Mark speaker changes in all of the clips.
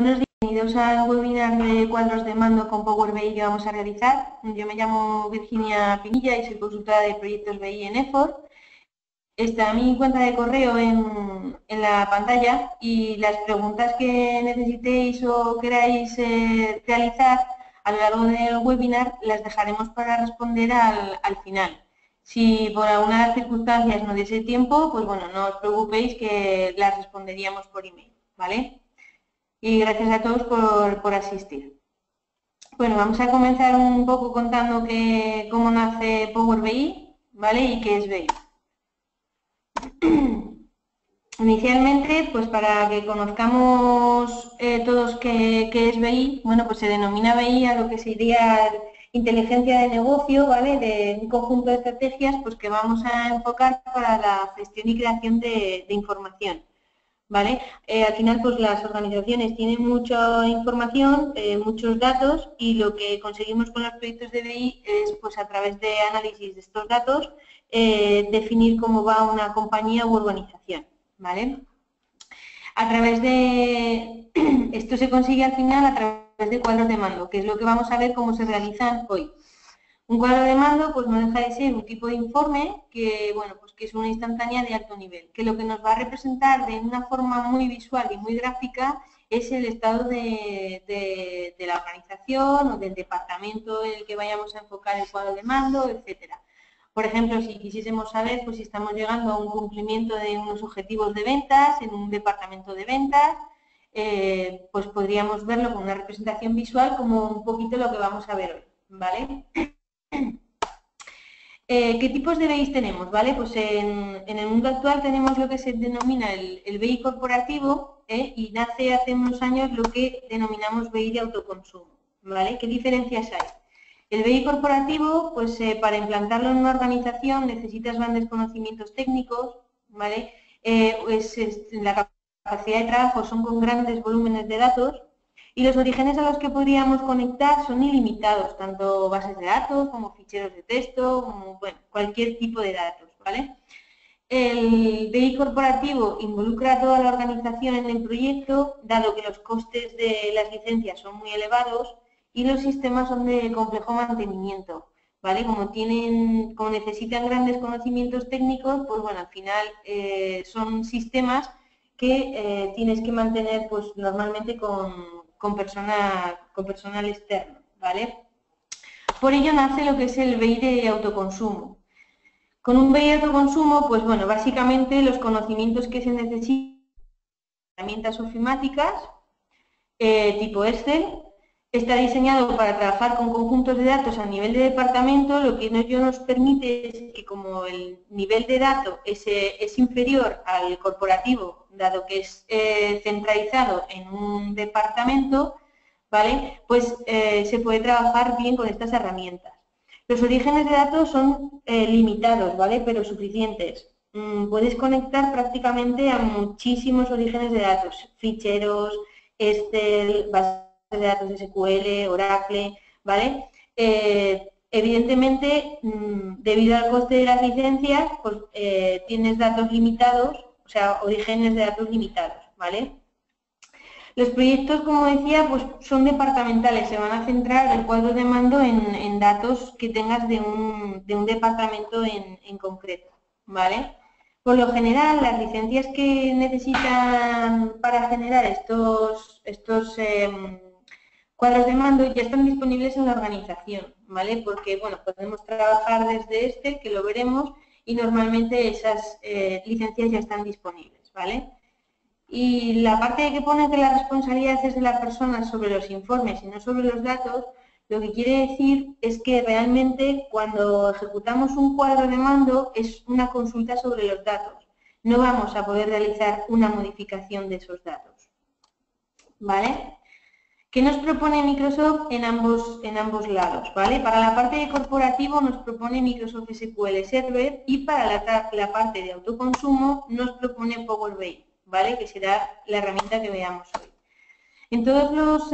Speaker 1: Bienvenidos al webinar de cuadros de mando con Power BI que vamos a realizar. Yo me llamo Virginia Pinilla y soy consultora de proyectos BI en EFOR. Está mi cuenta de correo en la pantalla y las preguntas que necesitéis o queráis realizar a lo largo del webinar las dejaremos para responder al final. Si por alguna circunstancia no diese tiempo, pues bueno, no os preocupéis que las responderíamos por email, ¿vale? Y gracias a todos por asistir. Bueno, vamos a comenzar un poco contando cómo nace Power BI, ¿vale? Y qué es BI. Inicialmente, pues para que conozcamos todos qué es BI, bueno, pues se denomina BI a lo que sería inteligencia de negocio, ¿vale? De un conjunto de estrategias pues que vamos a enfocar para la gestión y creación de información. ¿Vale? Al final, pues las organizaciones tienen mucha información, muchos datos, y lo que conseguimos con los proyectos de BI es, pues a través de análisis de estos datos, definir cómo va una compañía u organización, ¿vale? A través de esto se consigue al final a través de cuadros de mando, que es lo que vamos a ver cómo se realizan hoy. Un cuadro de mando pues no deja de ser un tipo de informe que, bueno, pues que es una instantánea de alto nivel, que lo que nos va a representar de una forma muy visual y muy gráfica es el estado de la organización o del departamento en el que vayamos a enfocar el cuadro de mando, etcétera. Por ejemplo, si quisiésemos saber pues si estamos llegando a un cumplimiento de unos objetivos de ventas en un departamento de ventas, pues podríamos verlo con una representación visual como un poquito lo que vamos a ver hoy, ¿vale? ¿Qué tipos de BIs tenemos? ¿Vale? Pues en el mundo actual tenemos lo que se denomina el BI corporativo, y nace hace unos años lo que denominamos BI de autoconsumo, ¿vale? ¿Qué diferencias hay? El BI corporativo, pues para implantarlo en una organización necesitas grandes conocimientos técnicos, ¿vale? La capacidad de trabajo son con grandes volúmenes de datos, y los orígenes a los que podríamos conectar son ilimitados, tanto bases de datos como ficheros de texto, como bueno, cualquier tipo de datos, ¿vale? El BI corporativo involucra a toda la organización en el proyecto, dado que los costes de las licencias son muy elevados y los sistemas son de complejo mantenimiento, ¿vale? Como necesitan grandes conocimientos técnicos, pues bueno, al final son sistemas que tienes que mantener pues normalmente con personal externo, ¿vale? Por ello nace lo que es el BI de autoconsumo. Con un BI de autoconsumo, pues bueno, básicamente los conocimientos que se necesitan, herramientas ofimáticas, tipo Excel, está diseñado para trabajar con conjuntos de datos a nivel de departamento, lo que nos permite es que como el nivel de datos es inferior al corporativo, dado que es centralizado en un departamento, ¿vale? Pues se puede trabajar bien con estas herramientas. Los orígenes de datos son limitados, ¿vale? Pero suficientes. Puedes conectar prácticamente a muchísimos orígenes de datos, ficheros, Excel, bases de datos SQL, Oracle, ¿vale? Evidentemente, debido al coste de las licencias, pues tienes datos limitados, o sea, orígenes de datos limitados, ¿vale? Los proyectos, como decía, pues son departamentales, se van a centrar el cuadro de mando en datos que tengas de un departamento en concreto, ¿vale? Por lo general, las licencias que necesitan para generar estos cuadros de mando ya están disponibles en la organización, ¿vale? Porque, bueno, podemos trabajar desde este, que lo veremos, y normalmente esas licencias ya están disponibles, ¿vale? Y la parte de que pone que la responsabilidad es de la persona sobre los informes y no sobre los datos, lo que quiere decir es que realmente cuando ejecutamos un cuadro de mando es una consulta sobre los datos. No vamos a poder realizar una modificación de esos datos, ¿vale? ¿Qué nos propone Microsoft en ambos lados? ¿Vale? Para la parte de corporativo nos propone Microsoft SQL Server, y para la parte de autoconsumo nos propone Power BI, ¿vale? Que será la herramienta que veamos hoy. En todos los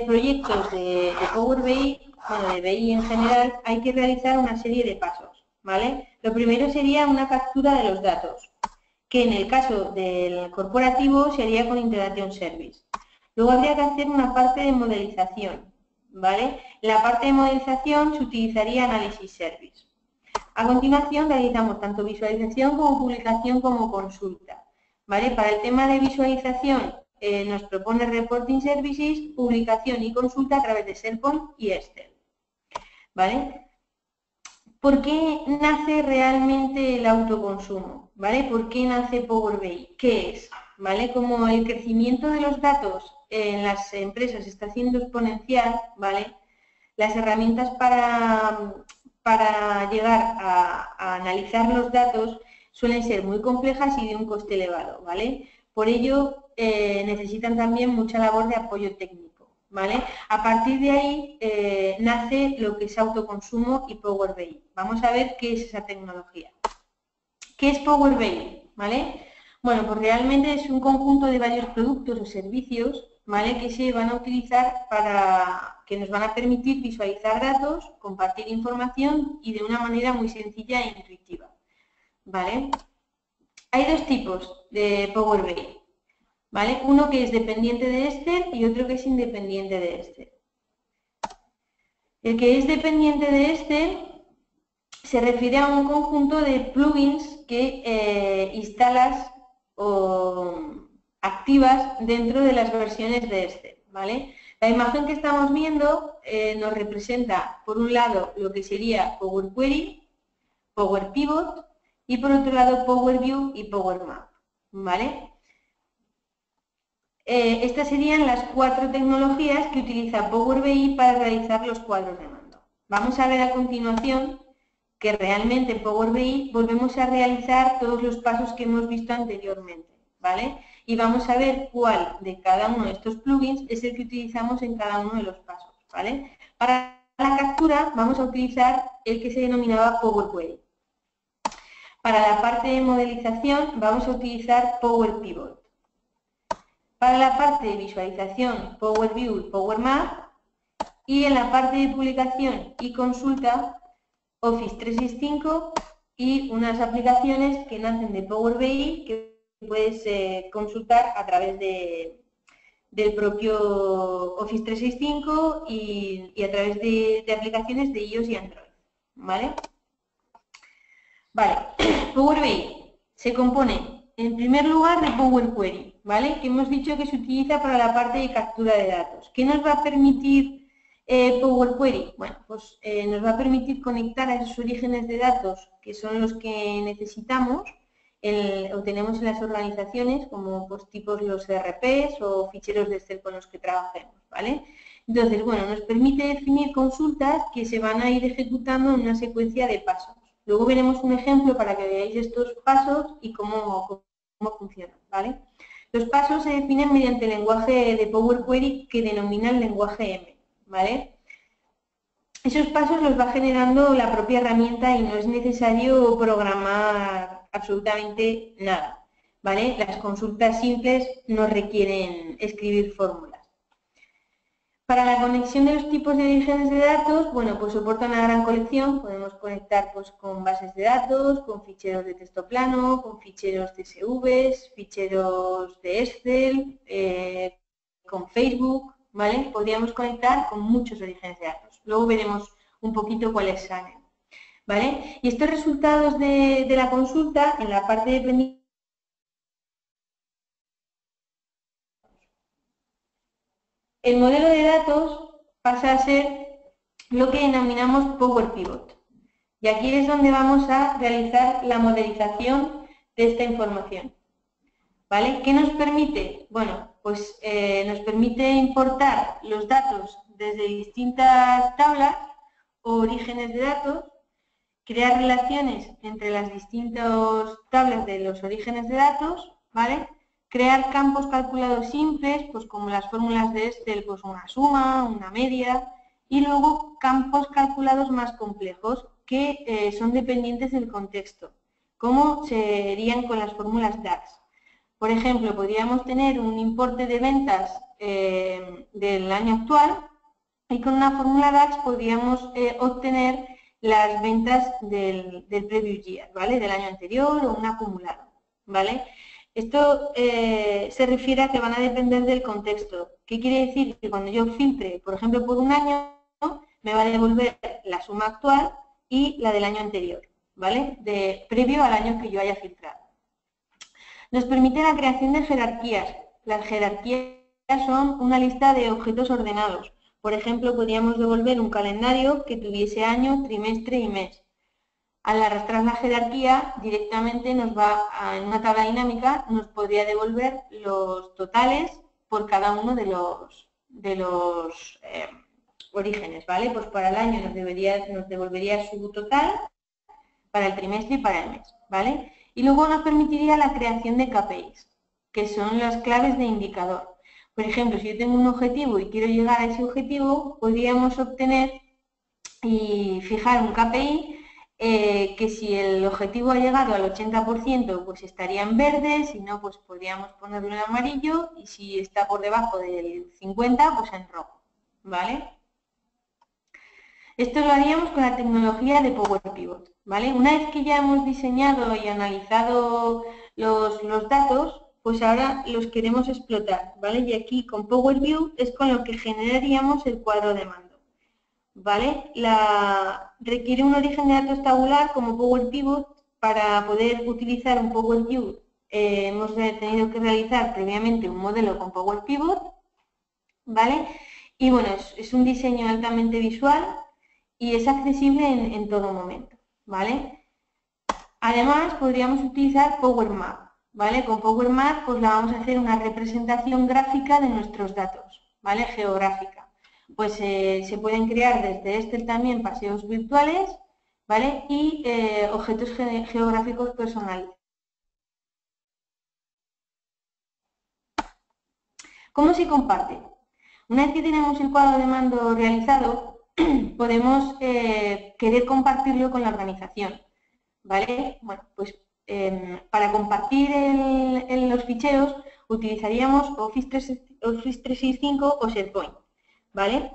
Speaker 1: proyectos de Power BI, bueno, de BI en general, hay que realizar una serie de pasos, ¿vale? Lo primero sería una captura de los datos, que en el caso del corporativo se haría con Integration Service. Luego habría que hacer una parte de modelización, ¿vale? En la parte de modelización se utilizaría Analysis Service. A continuación realizamos tanto visualización como publicación como consulta, ¿vale? Para el tema de visualización nos propone Reporting Services, publicación y consulta a través de SharePoint y Excel, ¿vale? ¿Por qué nace realmente el autoconsumo? ¿Vale? ¿Por qué nace Power BI? ¿Qué es? ¿Vale? Como el crecimiento de los datos en las empresas está siendo exponencial, ¿vale? Las herramientas para llegar a analizar los datos suelen ser muy complejas y de un coste elevado, ¿vale? Por ello necesitan también mucha labor de apoyo técnico, ¿vale? A partir de ahí nace lo que es autoconsumo y Power BI. Vamos a ver qué es esa tecnología. ¿Qué es Power BI? ¿Vale? Bueno, pues realmente es un conjunto de varios productos o servicios, ¿vale?, que se van a utilizar que nos van a permitir visualizar datos, compartir información y de una manera muy sencilla e intuitiva, ¿vale? Hay dos tipos de Power BI, ¿vale? Uno que es dependiente de Excel y otro que es independiente de Excel. El que es dependiente de Excel se refiere a un conjunto de plugins que instalas o activas dentro de las versiones de Excel, ¿vale? La imagen que estamos viendo nos representa, por un lado, lo que sería Power Query, Power Pivot y, por otro lado, Power View y Power Map, ¿vale? Estas serían las 4 tecnologías que utiliza Power BI para realizar los cuadros de mando. Vamos a ver a continuación que realmente en Power BI volvemos a realizar todos los pasos que hemos visto anteriormente, ¿vale? Y vamos a ver cuál de cada uno de estos plugins es el que utilizamos en cada uno de los pasos, ¿vale? Para la captura vamos a utilizar el que se denominaba Power Query. Para la parte de modelización vamos a utilizar Power Pivot. Para la parte de visualización, Power View y Power Map. Y en la parte de publicación y consulta, Office 365 y unas aplicaciones que nacen de Power BI que puedes consultar a través del propio Office 365 y a través de aplicaciones de iOS y Android, ¿vale? Vale, Power BI se compone en primer lugar de Power Query, ¿vale? Que hemos dicho que se utiliza para la parte de captura de datos. ¿Qué nos va a permitir Power Query? Bueno, pues nos va a permitir conectar a esos orígenes de datos que son los que necesitamos o tenemos en las organizaciones, como pues, tipos los ERPs o ficheros de Excel con los que trabajemos, ¿vale? Entonces, bueno, nos permite definir consultas que se van a ir ejecutando en una secuencia de pasos. Luego veremos un ejemplo para que veáis estos pasos y cómo funcionan, ¿vale? Los pasos se definen mediante el lenguaje de Power Query que denomina el lenguaje M, ¿vale? Esos pasos los va generando la propia herramienta y no es necesario programar absolutamente nada, ¿vale? Las consultas simples no requieren escribir fórmulas. Para la conexión de los tipos de orígenes de datos, bueno, pues soporta una gran colección. Podemos conectar pues, con bases de datos, con ficheros de texto plano, con ficheros CSV, ficheros de Excel, con Facebook, ¿vale? Podríamos conectar con muchos orígenes de datos. Luego veremos un poquito cuáles salen, ¿vale? Y estos resultados de la consulta, en la parte de el modelo de datos pasa a ser lo que denominamos Power Pivot. Y aquí es donde vamos a realizar la modelización de esta información, ¿vale? ¿Qué nos permite? Bueno, pues nos permite importar los datos desde distintas tablas o orígenes de datos, crear relaciones entre las distintas tablas de los orígenes de datos, ¿vale? Crear campos calculados simples, pues como las fórmulas de Excel, pues una suma, una media, y luego campos calculados más complejos que son dependientes del contexto, como serían con las fórmulas DAX. Por ejemplo, podríamos tener un importe de ventas del año actual y con una fórmula DAX podríamos obtener las ventas del previous year, ¿vale? Del año anterior o un acumulado, ¿vale? Esto se refiere a que van a depender del contexto. ¿Qué quiere decir? Que cuando yo filtre, por ejemplo, por un año, me va a devolver la suma actual y la del año anterior, ¿vale? Previo al año que yo haya filtrado. Nos permite la creación de jerarquías. Las jerarquías son una lista de objetos ordenados. Por ejemplo, podríamos devolver un calendario que tuviese año, trimestre y mes. Al arrastrar la jerarquía, directamente nos va en una tabla dinámica, nos podría devolver los totales por cada uno de los orígenes, ¿vale? Pues para el año nos devolvería su total, para el trimestre y para el mes, ¿vale? Y luego nos permitiría la creación de KPIs, que son las claves de indicador. Por ejemplo, si yo tengo un objetivo y quiero llegar a ese objetivo, podríamos obtener y fijar un KPI que si el objetivo ha llegado al 80%, pues estaría en verde, si no, pues podríamos ponerlo en amarillo, y si está por debajo del 50%, pues en rojo, ¿vale? Esto lo haríamos con la tecnología de Power Pivot, ¿vale? Una vez que ya hemos diseñado y analizado los datos, pues ahora los queremos explotar, ¿vale? Y aquí con Power View es con lo que generaríamos el cuadro de mando, ¿vale? Requiere un origen de datos tabular como Power Pivot. Para poder utilizar un Power View hemos tenido que realizar previamente un modelo con Power Pivot, ¿vale? Y bueno, es un diseño altamente visual y es accesible en todo momento, ¿vale? Además, podríamos utilizar Power Map, ¿vale? Con Power Map pues la vamos a hacer una representación gráfica de nuestros datos, ¿vale? Geográfica. Pues se pueden crear desde Excel también paseos virtuales, ¿vale? Y objetos geográficos personalizados. ¿Cómo se comparte? Una vez que tenemos el cuadro de mando realizado, podemos querer compartirlo con la organización, ¿vale? Bueno, pues para compartir los ficheros utilizaríamos Office 365 o SharePoint, ¿vale?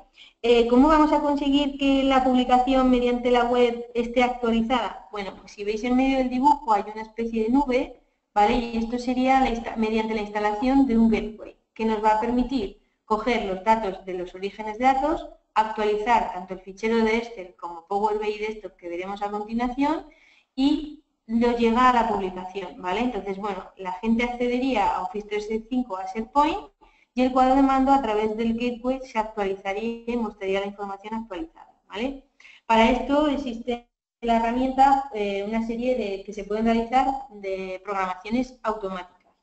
Speaker 1: ¿Cómo vamos a conseguir que la publicación mediante la web esté actualizada? Bueno, pues si veis en medio del dibujo hay una especie de nube, ¿vale? Y esto sería mediante la instalación de un gateway, que nos va a permitir coger los datos de los orígenes de datos, actualizar tanto el fichero de Excel como Power BI Desktop que veremos a continuación y lo llega a la publicación, ¿vale? Entonces, bueno, la gente accedería a Office 365 a SharePoint y el cuadro de mando a través del gateway se actualizaría y mostraría la información actualizada, ¿vale? Para esto existe la herramienta, una serie que se pueden realizar de programaciones automáticas,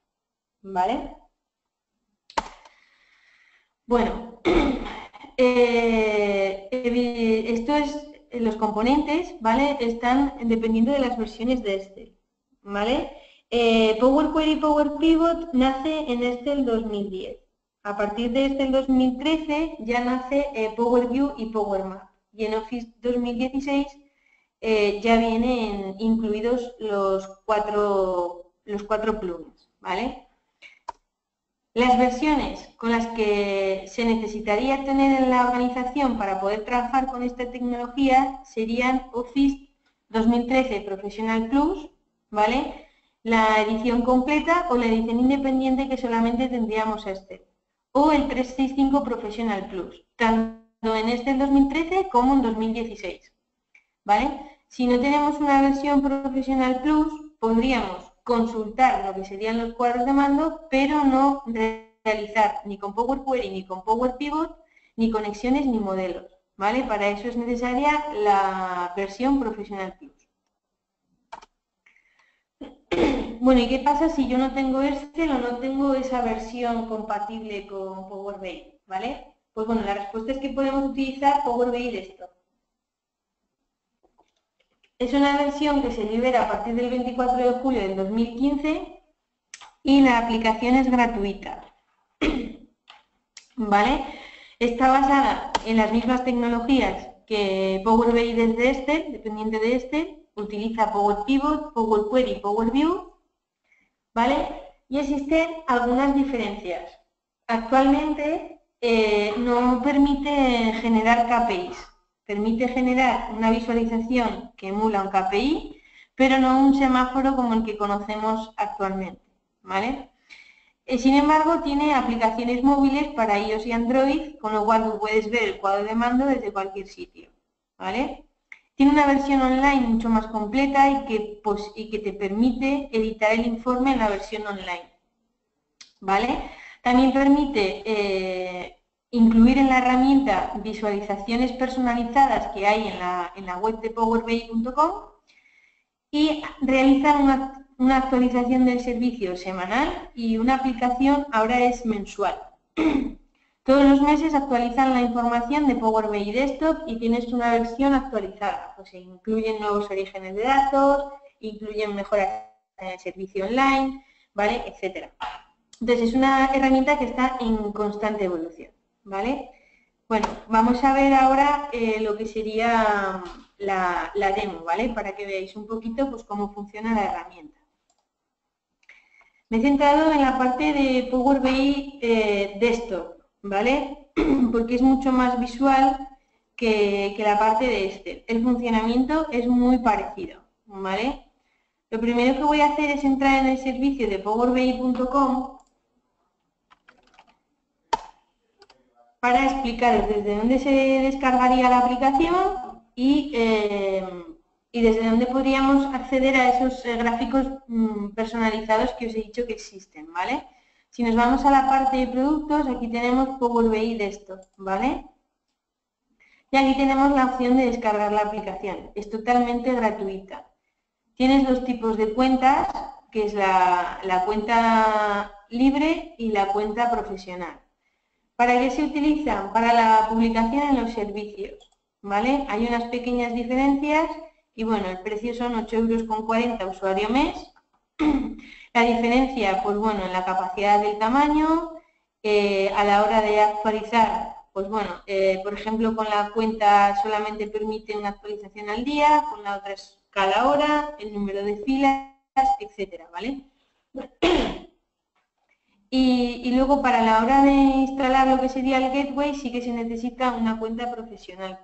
Speaker 1: ¿vale? Bueno, esto es, los componentes, ¿vale? Están dependiendo de las versiones de Excel, ¿vale? Power Query y Power Pivot nace en Excel 2010. A partir de Excel 2013 ya nace Power View y Power Map. Y en Office 2016 ya vienen incluidos los cuatro plugins, ¿vale? Las versiones con las que se necesitaría tener en la organización para poder trabajar con esta tecnología serían Office 2013 Professional Plus, ¿vale? La edición completa o la edición independiente que solamente tendríamos Excel, o el 365 Professional Plus, tanto en Excel 2013 como en 2016, ¿vale? Si no tenemos una versión Professional Plus, podríamos consultar lo que serían los cuadros de mando, pero no realizar ni con Power Query, ni con Power Pivot, ni conexiones, ni modelos, ¿vale? Para eso es necesaria la versión Professional Plus. Bueno, ¿y qué pasa si yo no tengo Excel o no tengo esa versión compatible con Power BI, ¿vale? Pues bueno, la respuesta es que podemos utilizar Power BI Desktop. Es una versión que se libera a partir del 24 de julio del 2015 y la aplicación es gratuita, ¿vale? Está basada en las mismas tecnologías que Power BI desde Excel, dependiente de Excel, utiliza Power Pivot, Power Query, Power View, ¿vale? Y existen algunas diferencias. Actualmente no permite generar KPIs. Permite generar una visualización que emula un KPI, pero no un semáforo como el que conocemos actualmente, ¿vale? Sin embargo, tiene aplicaciones móviles para iOS y Android, con lo cual tú puedes ver el cuadro de mando desde cualquier sitio, ¿vale? Tiene una versión online mucho más completa y que te permite editar el informe en la versión online, ¿vale? También permite incluir en la herramienta visualizaciones personalizadas que hay en la web de powerbi.com y realizar una actualización del servicio semanal y una aplicación ahora es mensual. Todos los meses actualizan la información de Power BI Desktop y tienes una versión actualizada. Pues se incluyen nuevos orígenes de datos, incluyen mejoras en el servicio online, ¿vale? Etcétera. Entonces es una herramienta que está en constante evolución, ¿vale? Bueno, vamos a ver ahora lo que sería la demo, ¿vale? Para que veáis un poquito pues, cómo funciona la herramienta. Me he centrado en la parte de Power BI Desktop, ¿vale? Porque es mucho más visual que la parte de Excel. El funcionamiento es muy parecido, ¿vale? Lo primero que voy a hacer es entrar en el servicio de powerbi.com para explicaros desde dónde se descargaría la aplicación y desde dónde podríamos acceder a esos gráficos personalizados que os he dicho que existen, ¿vale? Si nos vamos a la parte de productos, aquí tenemos Power BI Desktop, ¿vale? Y aquí tenemos la opción de descargar la aplicación. Es totalmente gratuita. Tienes dos tipos de cuentas, que es la cuenta libre y la cuenta profesional. ¿Para qué se utilizan? Para la publicación en los servicios, ¿vale? Hay unas pequeñas diferencias y bueno, el precio son 8,40 € usuario mes. La diferencia, pues bueno, en la capacidad del tamaño, a la hora de actualizar, pues bueno, por ejemplo, con la cuenta solamente permite una actualización al día, con la otra es cada hora, el número de filas, etcétera, ¿vale? Y luego para la hora de instalar lo que sería el gateway sí que se necesita una cuenta profesional,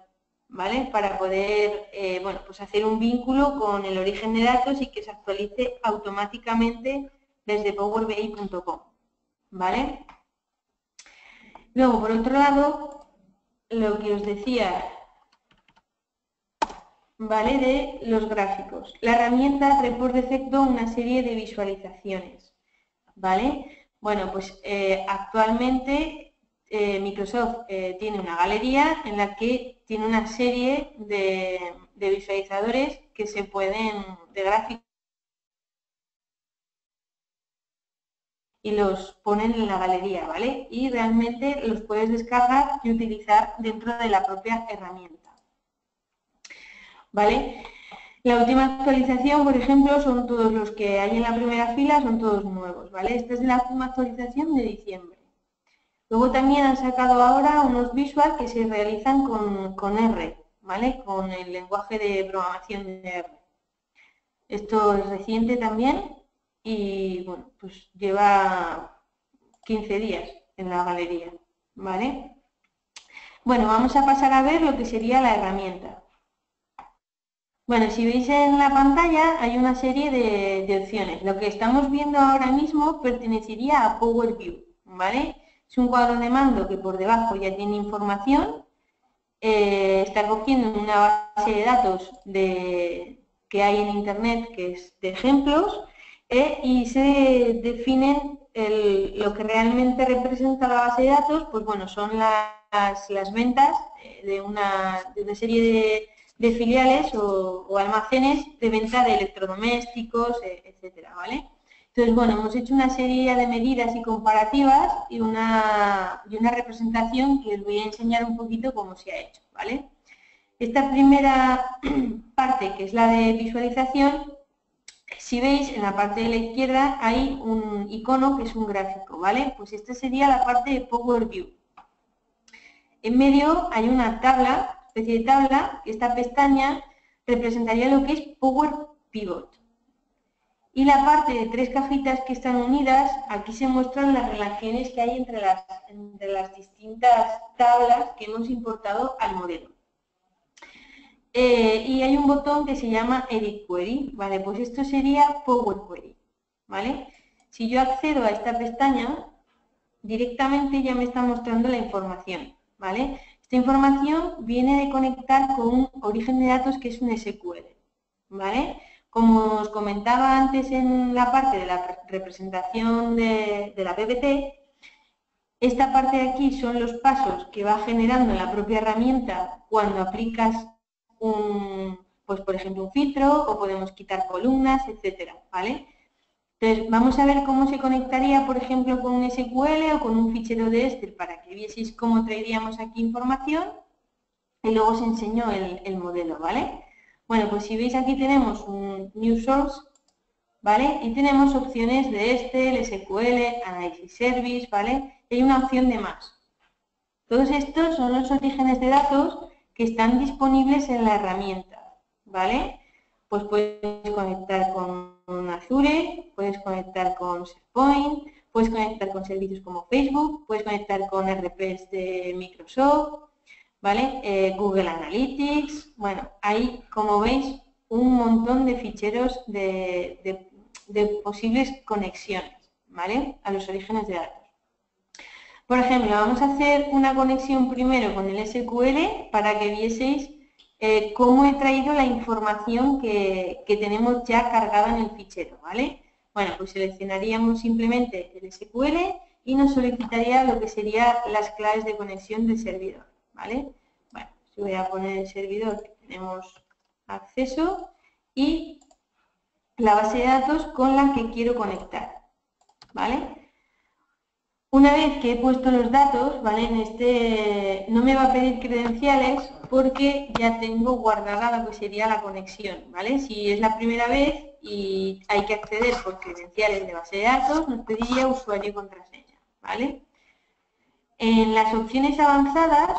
Speaker 1: ¿vale? Para poder, bueno, pues hacer un vínculo con el origen de datos y que se actualice automáticamente desde powerbi.com, ¿vale? Luego, por otro lado, lo que os decía, ¿vale? De los gráficos. La herramienta trae por defecto una serie de visualizaciones, ¿vale? Bueno, pues actualmente Microsoft tiene una galería en la que tiene una serie de visualizadores que se pueden, de gráficos, y los ponen en la galería, ¿vale? Y realmente los puedes descargar y utilizar dentro de la propia herramienta, ¿vale? La última actualización, por ejemplo, son todos los que hay en la primera fila, son todos nuevos, ¿vale? Esta es la última actualización de diciembre. Luego también han sacado ahora unos visuals que se realizan con R, ¿vale? Con el lenguaje de programación de R. Esto es reciente también y, bueno, pues lleva 15 días en la galería, ¿vale? Bueno, vamos a pasar a ver lo que sería la herramienta. Bueno, si veis en la pantalla hay una serie de opciones. Lo que estamos viendo ahora mismo pertenecería a Power View, ¿vale? Es un cuadro de mando que por debajo ya tiene información, está cogiendo una base de datos que hay en Internet, que es de ejemplos, y se definen lo que realmente representa la base de datos, pues bueno, son las ventas de una serie de filiales o almacenes de venta de electrodomésticos, etcétera, ¿vale? Entonces, bueno, hemos hecho una serie de medidas y comparativas y una representación que os voy a enseñar un poquito cómo se ha hecho, ¿vale? Esta primera parte, que es la de visualización, si veis, en la parte de la izquierda hay un icono que es un gráfico, ¿vale? Pues esta sería la parte de Power View. En medio hay una tabla, especie de tabla, que esta pestaña representaría lo que es Power Pivot. Y la parte de tres cajitas que están unidas, aquí se muestran las relaciones que hay entre las distintas tablas que hemos importado al modelo. Y hay un botón que se llama Edit Query, ¿vale? Pues esto sería Power Query, ¿vale? si yo accedo a esta pestaña, directamente ya me está mostrando la información, ¿vale? Esta información viene de conectar con un origen de datos que es un SQL, ¿vale? Como os comentaba antes en la parte de la representación de la PPT, esta parte de aquí son los pasos que va generando la propia herramienta cuando aplicas pues por ejemplo, un filtro o podemos quitar columnas, etcétera, ¿vale? Entonces, vamos a ver cómo se conectaría, por ejemplo, con un SQL o con un fichero de Excel para que vieseis cómo traeríamos aquí información y luego os enseño el modelo, ¿vale? Bueno, pues si veis aquí tenemos un New Source, ¿vale? Y tenemos opciones de Excel, SQL, Analysis Service, ¿vale? Y hay una opción de más. Todos estos son los orígenes de datos que están disponibles en la herramienta, ¿vale? Pues puedes conectar con Azure, puedes conectar con SharePoint, puedes conectar con servicios como Facebook, puedes conectar con RPs de Microsoft, ¿vale? Google Analytics, bueno, hay, como veis, un montón de ficheros de posibles conexiones, ¿vale? A los orígenes de datos. Por ejemplo, vamos a hacer una conexión primero con el SQL para que vieseis cómo he traído la información que tenemos ya cargada en el fichero, ¿vale? Bueno, pues seleccionaríamos simplemente el SQL y nos solicitaría lo que serían las claves de conexión del servidor, ¿vale? Bueno, pues voy a poner el servidor que tenemos acceso y la base de datos con la que quiero conectar, ¿vale? Una vez que he puesto los datos, ¿vale? No me va a pedir credenciales porque ya tengo guardada lo que sería la conexión, ¿vale? Si es la primera vez y hay que acceder por credenciales de base de datos, nos pediría usuario y contraseña, ¿vale? En las opciones avanzadas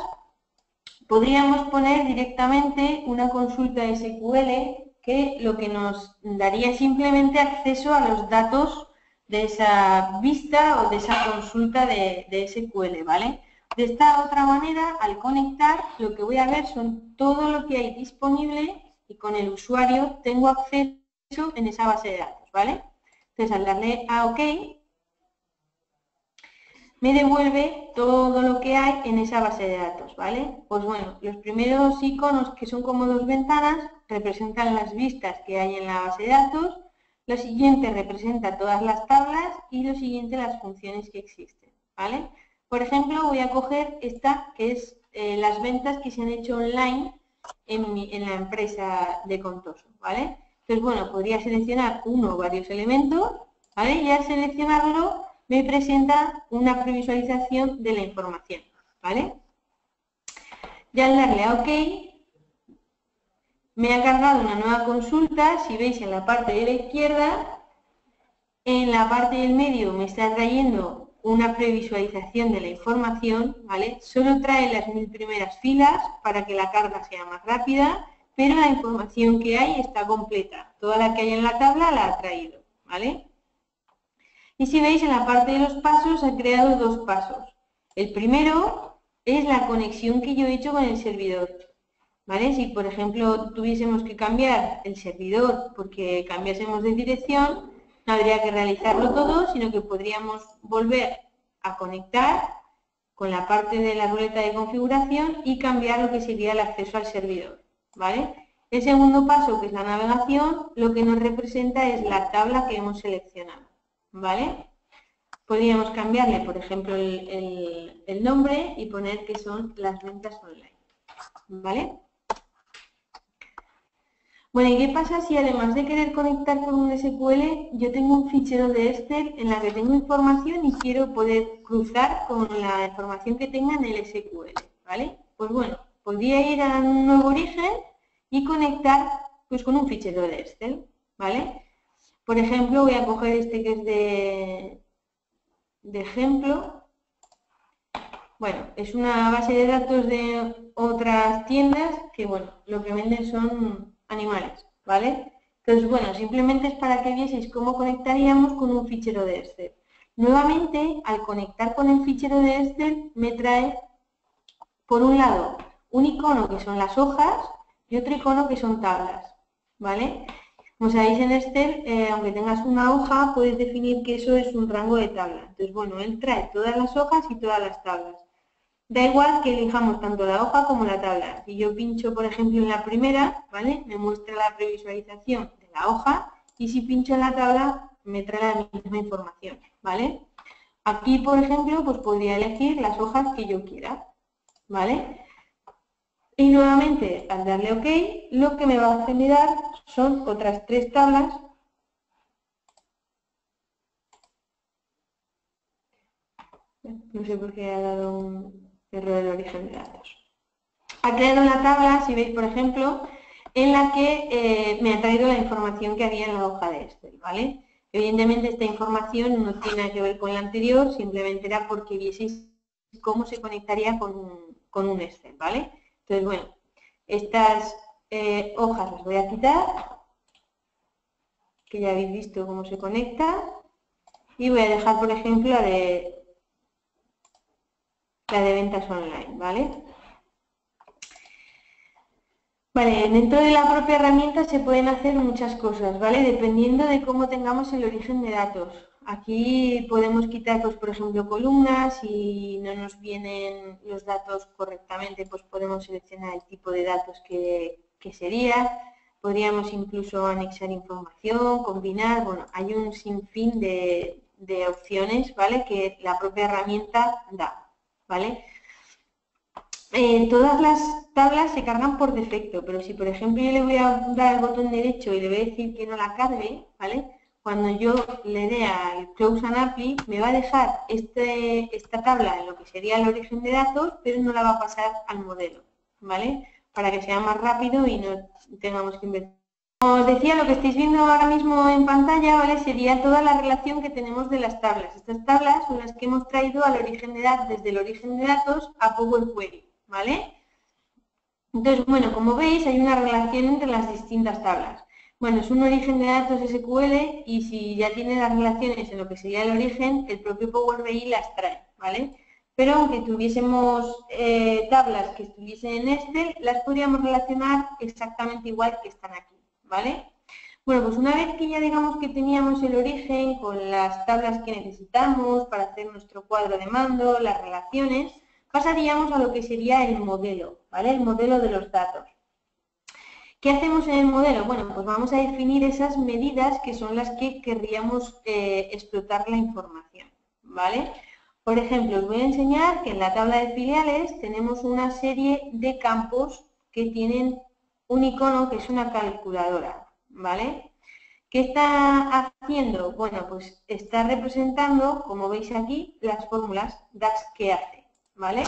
Speaker 1: podríamos poner directamente una consulta SQL que lo que nos daría simplemente acceso a los datos de esa vista o de esa consulta de SQL, ¿vale? De esta otra manera, al conectar, lo que voy a ver son todo lo que hay disponible y con el usuario tengo acceso en esa base de datos, ¿vale? Entonces, al darle a OK, me devuelve todo lo que hay en esa base de datos, ¿vale? Pues bueno, los primeros iconos, que son como dos ventanas, representan las vistas que hay en la base de datos, lo siguiente representa todas las tablas y lo siguiente las funciones que existen, ¿vale? Por ejemplo, voy a coger esta, que es las ventas que se han hecho online en la empresa de Contoso, ¿vale? Entonces, bueno, podría seleccionar uno o varios elementos, ¿vale? Y al seleccionarlo me presenta una previsualización de la información, ¿vale? Y al darle a OK, me ha cargado una nueva consulta. Si veis en la parte de la izquierda, en la parte del medio me está trayendo una previsualización de la información, ¿vale? Solo trae las 1000 primeras filas para que la carga sea más rápida, pero la información que hay está completa. Toda la que hay en la tabla la ha traído, ¿vale? Y si veis, en la parte de los pasos ha creado dos pasos. El primero es la conexión que yo he hecho con el servidor, ¿vale? Si, por ejemplo, tuviésemos que cambiar el servidor porque cambiásemos de dirección, no habría que realizarlo todo, sino que podríamos volver a conectar con la parte de la ruleta de configuración y cambiar lo que sería el acceso al servidor, ¿vale? El segundo paso, que es la navegación, lo que nos representa es la tabla que hemos seleccionado, ¿vale? Podríamos cambiarle, por ejemplo, el nombre y poner que son las ventas online, ¿vale? Bueno, ¿y qué pasa si además de querer conectar con un SQL, yo tengo un fichero de Excel en la que tengo información y quiero poder cruzar con la información que tenga en el SQL, ¿vale? Pues bueno, podría ir a un nuevo origen y conectar pues con un fichero de Excel, ¿vale? Por ejemplo, voy a coger este que es de ejemplo. Bueno, es una base de datos de otras tiendas que, bueno, lo que venden son animales, ¿vale? Entonces, bueno, simplemente es para que vieseis cómo conectaríamos con un fichero de Excel. Nuevamente, al conectar con el fichero de Excel, me trae, por un lado, un icono que son las hojas y otro icono que son tablas, ¿vale? Como sabéis en Excel, aunque tengas una hoja, puedes definir que eso es un rango de tabla. Entonces, bueno, él trae todas las hojas y todas las tablas. Da igual que elijamos tanto la hoja como la tabla. Si yo pincho, por ejemplo, en la primera, ¿vale? Me muestra la previsualización de la hoja y si pincho en la tabla, me trae la misma información, ¿vale? Aquí, por ejemplo, pues podría elegir las hojas que yo quiera, ¿vale? Y nuevamente, al darle OK, lo que me va a generar son otras 3 tablas. No sé por qué ha dado un error de origen de datos. Ha creado una tabla, si veis, por ejemplo, en la que me ha traído la información que había en la hoja de Excel, ¿vale? Evidentemente esta información no tiene nada que ver con la anterior, simplemente era porque vieseis cómo se conectaría con un Excel, ¿vale? Entonces, bueno, estas hojas las voy a quitar, que ya habéis visto cómo se conecta, y voy a dejar, por ejemplo, la de ventas online, ¿vale? Vale, dentro de la propia herramienta se pueden hacer muchas cosas, ¿vale? Dependiendo de cómo tengamos el origen de datos. Aquí podemos quitar, pues, por ejemplo, columnas, si no nos vienen los datos correctamente, pues podemos seleccionar el tipo de datos que sería. Podríamos incluso anexar información, combinar, bueno, hay un sinfín de opciones, ¿vale? Que la propia herramienta da, ¿vale? Todas las tablas se cargan por defecto, pero si por ejemplo yo le voy a dar al botón derecho y le voy a decir que no la cargue, ¿vale? Cuando yo le dé al Close and Apply, me va a dejar esta tabla en lo que sería el origen de datos, pero no la va a pasar al modelo, ¿vale? Para que sea más rápido y no tengamos que invertir. Como os decía, lo que estáis viendo ahora mismo en pantalla, ¿vale? Sería toda la relación que tenemos de las tablas. Estas tablas son las que hemos traído al origen de datos, desde el origen de datos a Power Query, ¿vale? Entonces, bueno, como veis, hay una relación entre las distintas tablas. Bueno, es un origen de datos SQL y si ya tiene las relaciones en lo que sería el origen, el propio Power BI las trae, ¿vale? Pero aunque tuviésemos tablas que estuviesen en Excel, las podríamos relacionar exactamente igual que están aquí, ¿vale? Bueno, pues una vez que ya digamos que teníamos el origen con las tablas que necesitamos para hacer nuestro cuadro de mando, las relaciones, pasaríamos a lo que sería el modelo, ¿vale? El modelo de los datos. ¿Qué hacemos en el modelo? Bueno, pues vamos a definir esas medidas que son las que querríamos explotar la información, ¿vale? Por ejemplo, os voy a enseñar que en la tabla de filiales tenemos una serie de campos que tienen un icono que es una calculadora, ¿vale? ¿Qué está haciendo? Bueno, pues está representando, como veis aquí, las fórmulas DAX que hace, ¿vale?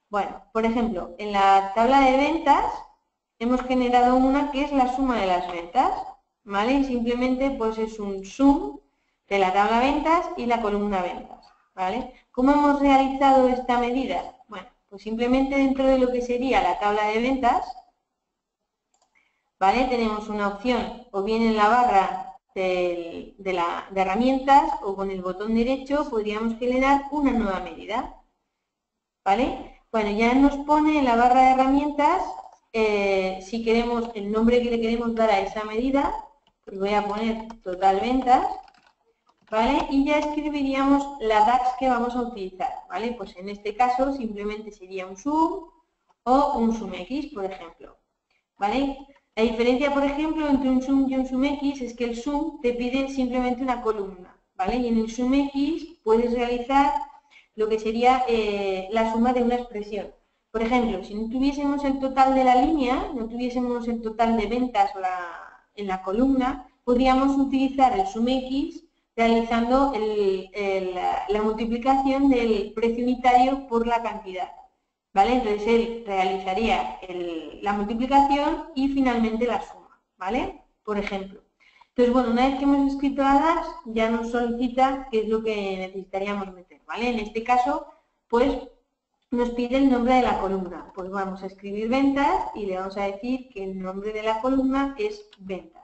Speaker 1: Bueno, por ejemplo, en la tabla de ventas hemos generado una que es la suma de las ventas, ¿vale? Y simplemente pues es un sum de la tabla ventas y la columna ventas, ¿vale? ¿Cómo hemos realizado esta medida? Bueno, pues simplemente dentro de lo que sería la tabla de ventas, ¿vale? Tenemos una opción o bien en la barra de herramientas o con el botón derecho podríamos generar una nueva medida, ¿vale? Bueno, ya nos pone en la barra de herramientas si queremos el nombre que le queremos dar a esa medida, pues voy a poner total ventas, ¿vale? Y ya escribiríamos la DAX que vamos a utilizar, ¿vale? Pues en este caso simplemente sería un sum o un sumx, por ejemplo, ¿vale? La diferencia, por ejemplo, entre un sum y un sumx es que el sum te pide simplemente una columna, ¿vale? Y en el sumx puedes realizar lo que sería la suma de una expresión. Por ejemplo, si no tuviésemos el total de la línea, no tuviésemos el total de ventas en la columna, podríamos utilizar el sumx realizando la multiplicación del precio unitario por la cantidad, ¿vale? Entonces él realizaría la multiplicación y finalmente la suma, ¿vale? Por ejemplo. Entonces, bueno, una vez que hemos escrito la DAX, ya nos solicita qué es lo que necesitaríamos meter, ¿vale? En este caso, pues nos pide el nombre de la columna. Pues vamos a escribir ventas y le vamos a decir que el nombre de la columna es ventas,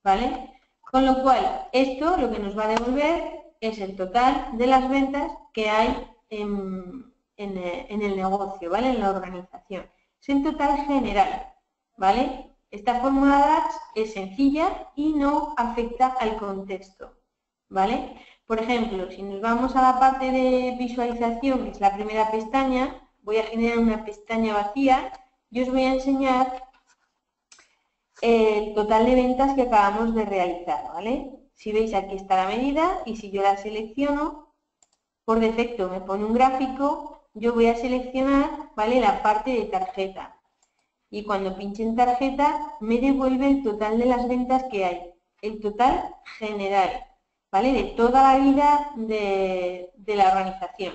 Speaker 1: ¿vale? Con lo cual, esto lo que nos va a devolver es el total de las ventas que hay en el negocio, ¿vale? En la organización. Es el total general, ¿vale? Esta fórmula DAX es sencilla y no afecta al contexto, ¿vale? Por ejemplo, si nos vamos a la parte de visualización, que es la primera pestaña, voy a generar una pestaña vacía y os voy a enseñar el total de ventas que acabamos de realizar, ¿vale? Si veis, aquí está la medida y si yo la selecciono, por defecto me pone un gráfico, yo voy a seleccionar, ¿vale?, la parte de tarjeta. Y cuando pinche en tarjeta, me devuelve el total de las ventas que hay, el total general, ¿vale?, de toda la vida de la organización,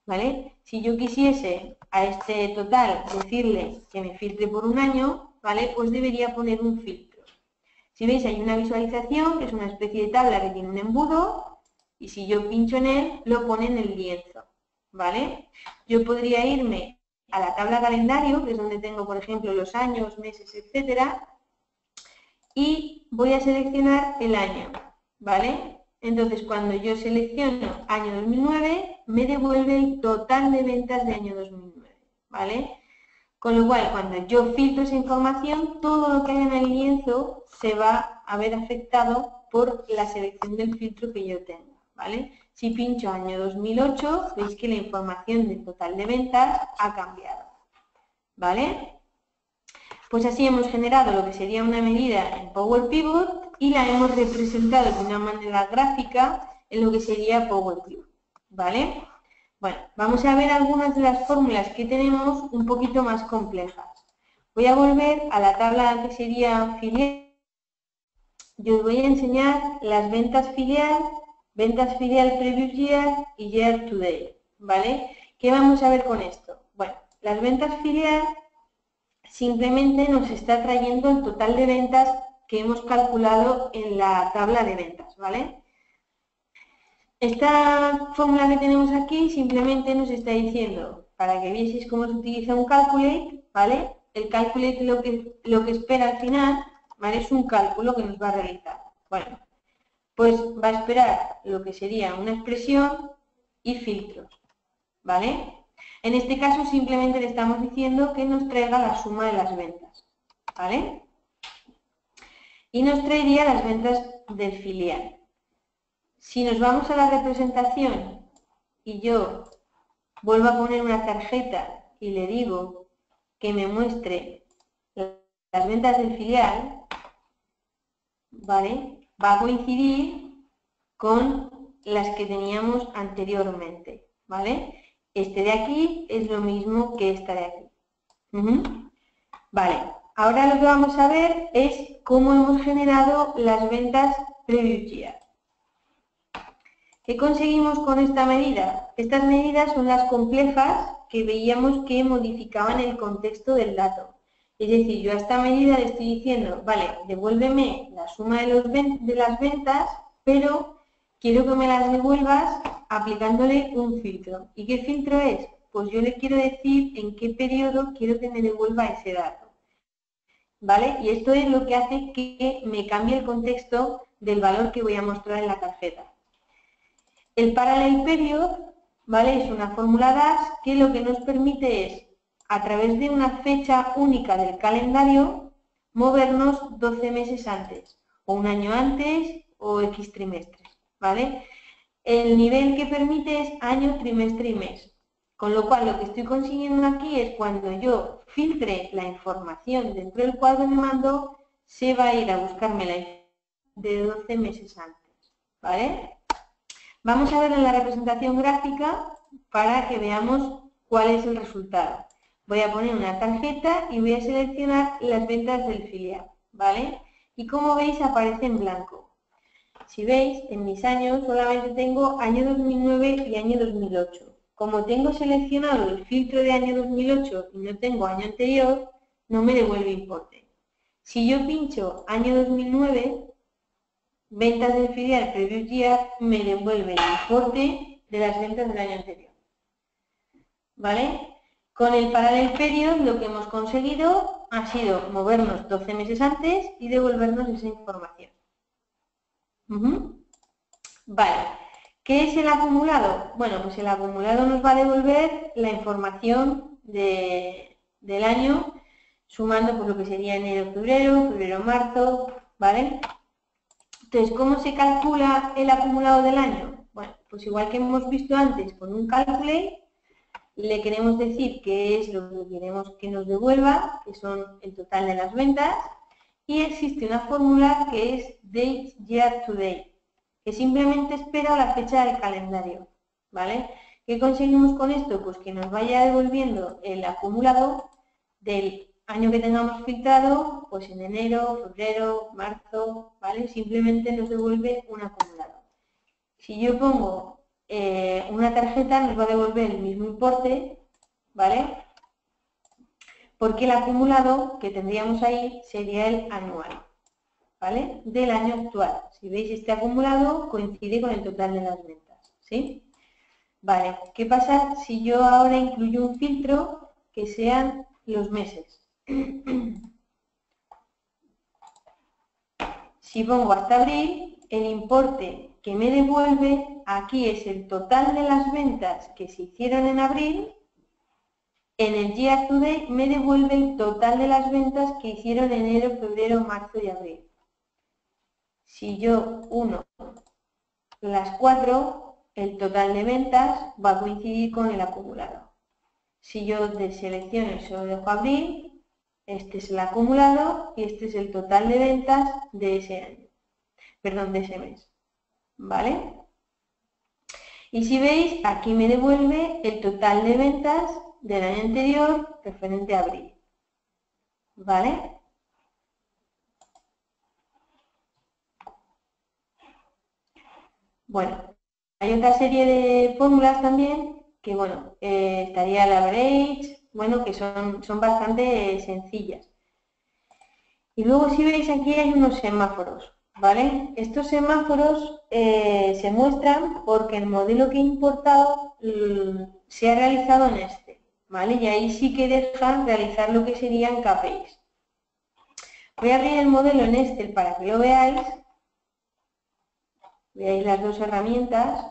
Speaker 1: ¿vale? Si yo quisiese a este total decirle que me filtre por un año, ¿vale?, pues debería poner un filtro. Si veis, hay una visualización, que es una especie de tabla que tiene un embudo, y si yo pincho en él, lo pone en el lienzo, ¿vale? Yo podría irme a la tabla calendario, que es donde tengo, por ejemplo, los años, meses, etcétera, y voy a seleccionar el año, ¿vale? Entonces, cuando yo selecciono año 2009, me devuelve el total de ventas de año 2009, ¿vale? Con lo cual, cuando yo filtro esa información, todo lo que hay en el lienzo se va a ver afectado por la selección del filtro que yo tengo, ¿vale? Si pincho año 2008, veis que la información del total de ventas ha cambiado, ¿vale? Pues así hemos generado lo que sería una medida en Power Pivot y la hemos representado de una manera gráfica en lo que sería Power Pivot, ¿vale? Bueno, vamos a ver algunas de las fórmulas que tenemos un poquito más complejas. Voy a volver a la tabla que sería filial. Yo os voy a enseñar las ventas filial previous year y year to date, ¿vale? ¿Qué vamos a ver con esto? Bueno, las ventas filial simplemente nos está trayendo el total de ventas que hemos calculado en la tabla de ventas, ¿vale? Esta fórmula que tenemos aquí simplemente nos está diciendo, para que vieseis cómo se utiliza un calculate, ¿vale? El calculate lo que espera al final, ¿vale?, es un cálculo que nos va a realizar. Bueno, pues va a esperar lo que sería una expresión y filtros, ¿vale? En este caso simplemente le estamos diciendo que nos traiga la suma de las ventas, ¿vale? Y nos traería las ventas del filial. Si nos vamos a la representación y yo vuelvo a poner una tarjeta y le digo que me muestre las ventas del filial, ¿vale?, va a coincidir con las que teníamos anteriormente, ¿vale? Este de aquí es lo mismo que esta de aquí. Vale, ahora lo que vamos a ver es cómo hemos generado las ventas previous year. ¿Qué conseguimos con esta medida? Estas medidas son las complejas que veíamos que modificaban el contexto del dato. Es decir, yo a esta medida le estoy diciendo, vale, devuélveme la suma de las ventas, pero quiero que me las devuelvas aplicándole un filtro. ¿Y qué filtro es? Pues yo le quiero decir en qué periodo quiero que me devuelva ese dato, ¿vale? Y esto es lo que hace que me cambie el contexto del valor que voy a mostrar en la tarjeta. El parallel period, ¿vale?, es una fórmula DAX que lo que nos permite es, a través de una fecha única del calendario, movernos 12 meses antes, o un año antes, o X trimestres, ¿vale? El nivel que permite es año, trimestre y mes. Con lo cual, lo que estoy consiguiendo aquí es cuando yo filtre la información dentro del cuadro de mando, se va a ir a buscarme la información de 12 meses antes, ¿vale? Vamos a ver en la representación gráfica para que veamos cuál es el resultado. Voy a poner una tarjeta y voy a seleccionar las ventas del filial, ¿vale? Y como veis aparece en blanco. Si veis, en mis años solamente tengo año 2009 y año 2008. Como tengo seleccionado el filtro de año 2008 y no tengo año anterior, no me devuelve importe. Si yo pincho año 2009, ventas del filial previous year, me devuelve el importe de las ventas del año anterior, ¿vale? Con el parallel period lo que hemos conseguido ha sido movernos 12 meses antes y devolvernos esa información. Vale, ¿qué es el acumulado? Bueno, pues el acumulado nos va a devolver la información del año sumando pues lo que sería enero, febrero, marzo, ¿vale? Entonces, ¿cómo se calcula el acumulado del año? Bueno, pues igual que hemos visto antes con un calculate, le queremos decir qué es lo que queremos que nos devuelva, que son el total de las ventas, y existe una fórmula que es date year to date, que simplemente espera la fecha del calendario, ¿vale? ¿Qué conseguimos con esto? Pues que nos vaya devolviendo el acumulado del año que tengamos filtrado, pues en enero, febrero, marzo, ¿vale? Simplemente nos devuelve un acumulado. Si yo pongo una tarjeta, nos va a devolver el mismo importe, ¿vale? Porque el acumulado que tendríamos ahí sería el anual, ¿vale? Del año actual. Si veis, este acumulado coincide con el total de las ventas, ¿sí? Vale, ¿qué pasa si yo ahora incluyo un filtro que sean los meses? Si pongo hasta abril, el importe que me devuelve aquí es el total de las ventas que se hicieron en abril. En el year to date me devuelve el total de las ventas que hicieron en enero, febrero, marzo y abril. Si yo uno las 4, el total de ventas va a coincidir con el acumulado. Si yo deselecciono y solo dejo abril, este es el acumulado y este es el total de ventas de ese año, perdón, de ese mes, ¿vale? Y si veis, aquí me devuelve el total de ventas del año anterior referente a abril, ¿vale? Bueno, hay otra serie de fórmulas también que, bueno, estaría el average, bueno, que son bastante sencillas. Y luego si veis aquí hay unos semáforos, ¿vale? Estos semáforos se muestran porque el modelo que he importado se ha realizado en este, ¿vale? Y ahí sí que dejan realizar lo que serían KPIs. Voy a abrir el modelo en Excel para que lo veáis. Veáis las dos herramientas.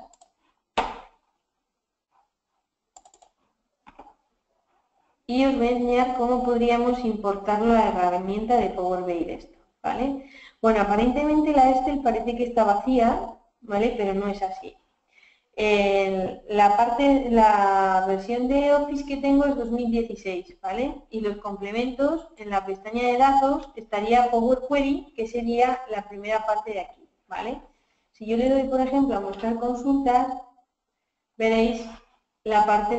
Speaker 1: Y os voy a enseñar cómo podríamos importarlo a la herramienta de Power BI esto, ¿vale? Bueno, aparentemente la Excel parece que está vacía, ¿vale? Pero no es así. La versión de Office que tengo es 2016, ¿vale? Y los complementos, en la pestaña de datos, estaría Power Query, que sería la primera parte de aquí, ¿vale? Si yo le doy, por ejemplo, a mostrar consultas, veréis la parte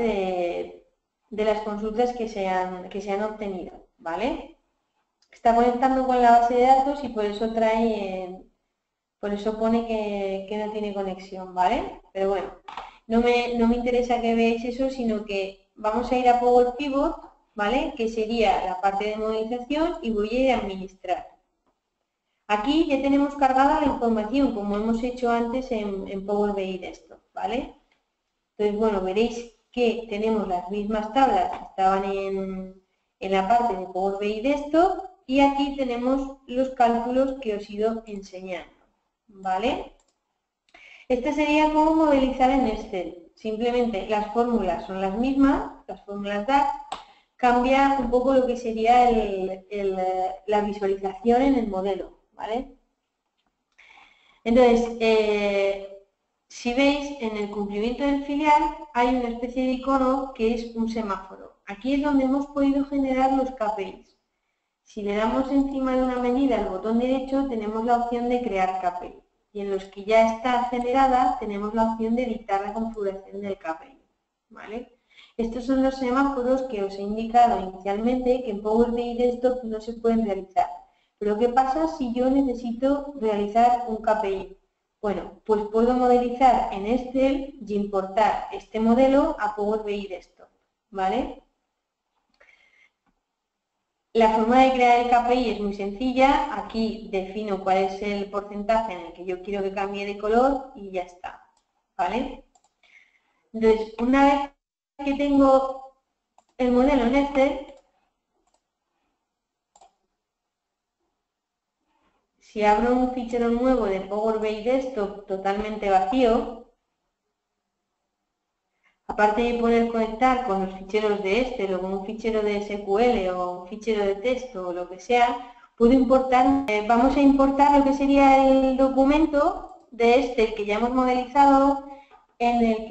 Speaker 1: de las consultas que se han obtenido, ¿vale? Está conectando con la base de datos y por eso por eso pone que no tiene conexión, ¿vale? Pero bueno, no me interesa que veáis eso, sino que vamos a ir a Power Pivot, ¿vale? Que sería la parte de modelización y voy a ir a administrar. Aquí ya tenemos cargada la información, como hemos hecho antes en Power BI Desktop, ¿vale? Entonces, bueno, veréis que tenemos las mismas tablas que estaban en la parte de Power BI Desktop y aquí tenemos los cálculos que os he ido enseñando, ¿vale? Este sería cómo modelizar en Excel. Simplemente las fórmulas son las mismas, las fórmulas DAX, cambia un poco lo que sería la visualización en el modelo, ¿vale? Entonces, si veis, en el cumplimiento del filial hay una especie de icono que es un semáforo. Aquí es donde hemos podido generar los KPIs. Si le damos encima de una medida al botón derecho, tenemos la opción de crear KPI. Y en los que ya está generada, tenemos la opción de editar la configuración del KPI, ¿vale? Estos son los semáforos que os he indicado inicialmente que en Power BI Desktop no se pueden realizar. Pero ¿qué pasa si yo necesito realizar un KPI? Bueno, pues puedo modelizar en Excel y importar este modelo a Power BI Desktop, ¿vale? La forma de crear el KPI es muy sencilla. Aquí defino cuál es el porcentaje en el que yo quiero que cambie de color y ya está, ¿vale? Entonces, una vez que tengo el modelo en Excel, si abro un fichero nuevo de Power BI Desktop totalmente vacío, aparte de poder conectar con los ficheros de Excel o con un fichero de SQL o un fichero de texto o lo que sea, puedo importar, vamos a importar lo que sería el documento de Excel que ya hemos modelizado, en el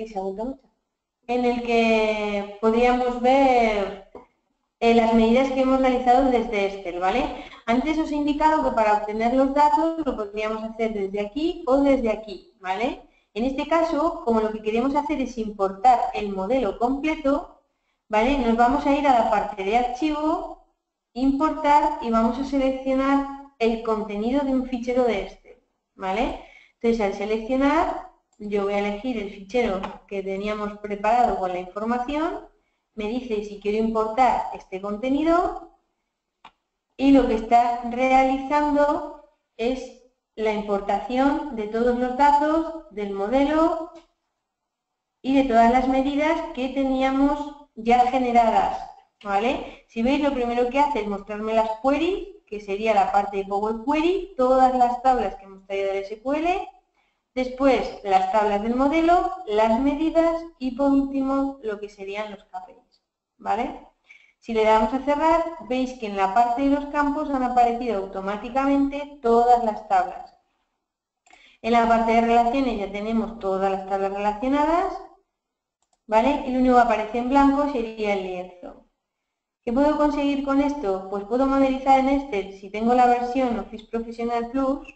Speaker 1: que podríamos ver las medidas que hemos realizado desde Excel, ¿vale? Antes os he indicado que para obtener los datos lo podríamos hacer desde aquí o desde aquí, ¿vale? En este caso, como lo que queremos hacer es importar el modelo completo, ¿vale? Nos vamos a ir a la parte de archivo, importar y vamos a seleccionar el contenido de un fichero de Excel, ¿vale? Entonces, al seleccionar, yo voy a elegir el fichero que teníamos preparado con la información, me dice si quiero importar este contenido y lo que está realizando es la importación de todos los datos del modelo y de todas las medidas que teníamos ya generadas, ¿vale? Si veis, lo primero que hace es mostrarme las queries, que sería la parte de Power Query, todas las tablas que hemos traído del SQL, después las tablas del modelo, las medidas y por último lo que serían los KPIs, ¿vale? Si le damos a cerrar, veis que en la parte de los campos han aparecido automáticamente todas las tablas. En la parte de relaciones ya tenemos todas las tablas relacionadas, ¿vale? Y lo único que aparece en blanco sería el lienzo. ¿Qué puedo conseguir con esto? Pues puedo modelizar en Excel, si tengo la versión Office Professional Plus,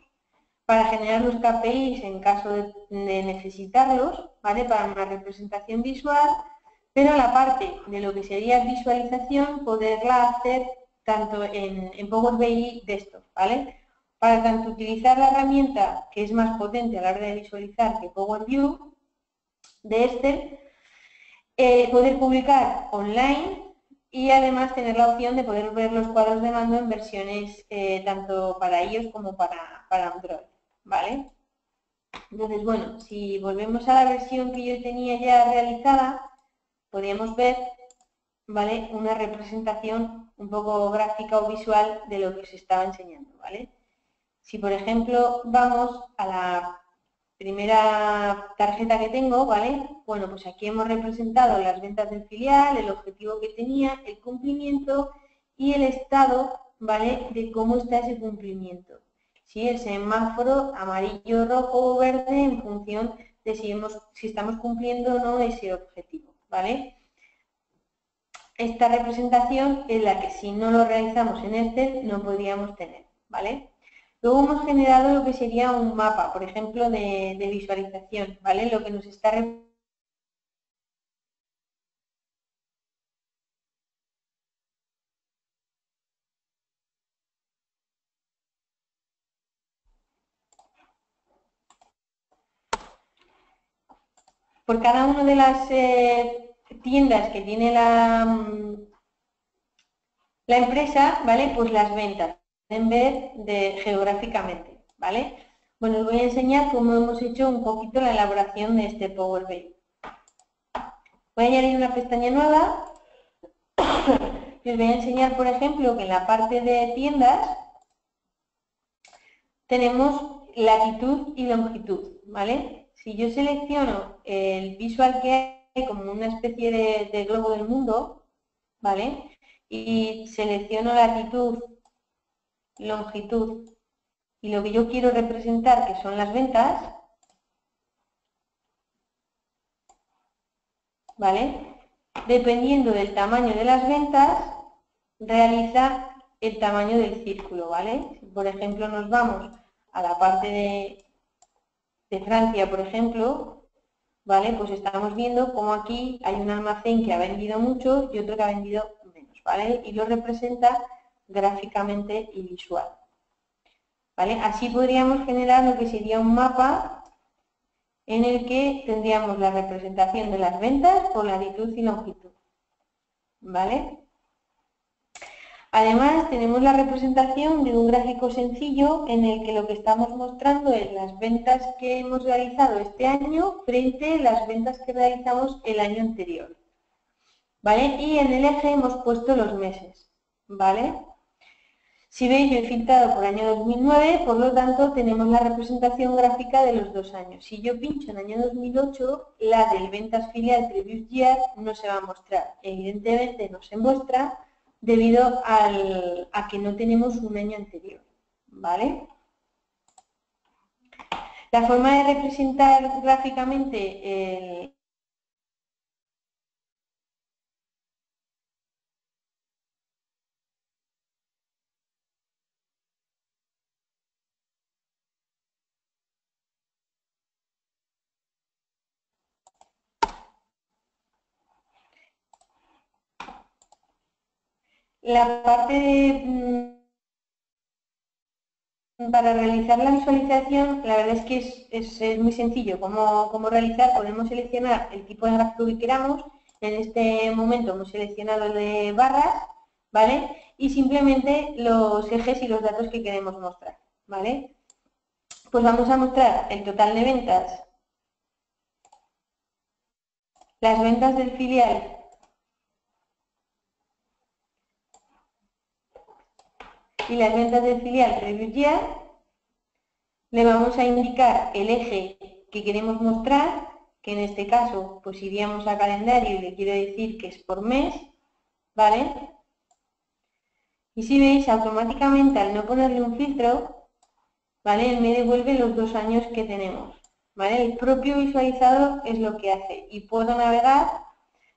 Speaker 1: para generar los KPIs en caso de necesitarlos, ¿vale? Para una representación visual, pero la parte de lo que sería visualización, poderla hacer tanto en Power BI Desktop, ¿vale? Para tanto utilizar la herramienta que es más potente a la hora de visualizar que Power View de Excel, poder publicar online y además tener la opción de poder ver los cuadros de mando en versiones tanto para iOS como para Android, ¿vale? Entonces, bueno, si volvemos a la versión que yo tenía ya realizada, podríamos ver, ¿vale?, una representación un poco gráfica o visual de lo que os estaba enseñando, ¿vale? Si, por ejemplo, vamos a la primera tarjeta que tengo, ¿vale? Bueno, pues aquí hemos representado las ventas del filial, el objetivo que tenía, el cumplimiento y el estado, ¿vale?, de cómo está ese cumplimiento. Si el semáforo amarillo, rojo o verde en función de si estamos cumpliendo o no ese objetivo, ¿vale? Esta representación es la que si no lo realizamos en Excel no podríamos tener, ¿vale? Luego hemos generado lo que sería un mapa, por ejemplo, de visualización, ¿vale? Lo que nos está por cada una de las tiendas que tiene la empresa, ¿vale? Pues las ventas, pueden ver geográficamente, ¿vale? Bueno, os voy a enseñar cómo hemos hecho un poquito la elaboración de este Power BI. Voy a añadir una pestaña nueva y os voy a enseñar, por ejemplo, que en la parte de tiendas tenemos latitud y longitud, ¿vale? Si yo selecciono el visual que hay como una especie de globo del mundo, ¿vale?, y selecciono latitud, longitud y lo que yo quiero representar, que son las ventas, ¿vale? Dependiendo del tamaño de las ventas, realiza el tamaño del círculo, ¿vale? Si, por ejemplo, nos vamos a la parte de Francia, por ejemplo, ¿vale? Pues estamos viendo cómo aquí hay un almacén que ha vendido mucho y otro que ha vendido menos, ¿vale? Y lo representa gráficamente y visual, ¿vale? Así podríamos generar lo que sería un mapa en el que tendríamos la representación de las ventas por latitud y longitud, ¿vale? Además, tenemos la representación de un gráfico sencillo en el que lo que estamos mostrando es las ventas que hemos realizado este año frente a las ventas que realizamos el año anterior, ¿vale? Y en el eje hemos puesto los meses, ¿vale? Si veis, yo he filtrado por año 2009, por lo tanto tenemos la representación gráfica de los 2 años. Si yo pincho en año 2008, la del ventas filial Previous Year no se va a mostrar. Evidentemente no se muestra debido a que no tenemos un año anterior, ¿vale? La forma de representar gráficamente la parte de, para realizar la visualización, la verdad es que es muy sencillo cómo realizar. Podemos seleccionar el tipo de gráfico que queramos. En este momento hemos seleccionado el de barras, ¿vale? Y simplemente los ejes y los datos que queremos mostrar, ¿vale? Pues vamos a mostrar el total de ventas, las ventas del filial y las ventas del filial Previous Year. Le vamos a indicar el eje que queremos mostrar, que en este caso pues iríamos a calendario y le quiero decir que es por mes, ¿vale? Y si veis, automáticamente al no ponerle un filtro, ¿vale? Él me devuelve los 2 años que tenemos, ¿vale? El propio visualizador es lo que hace y puedo navegar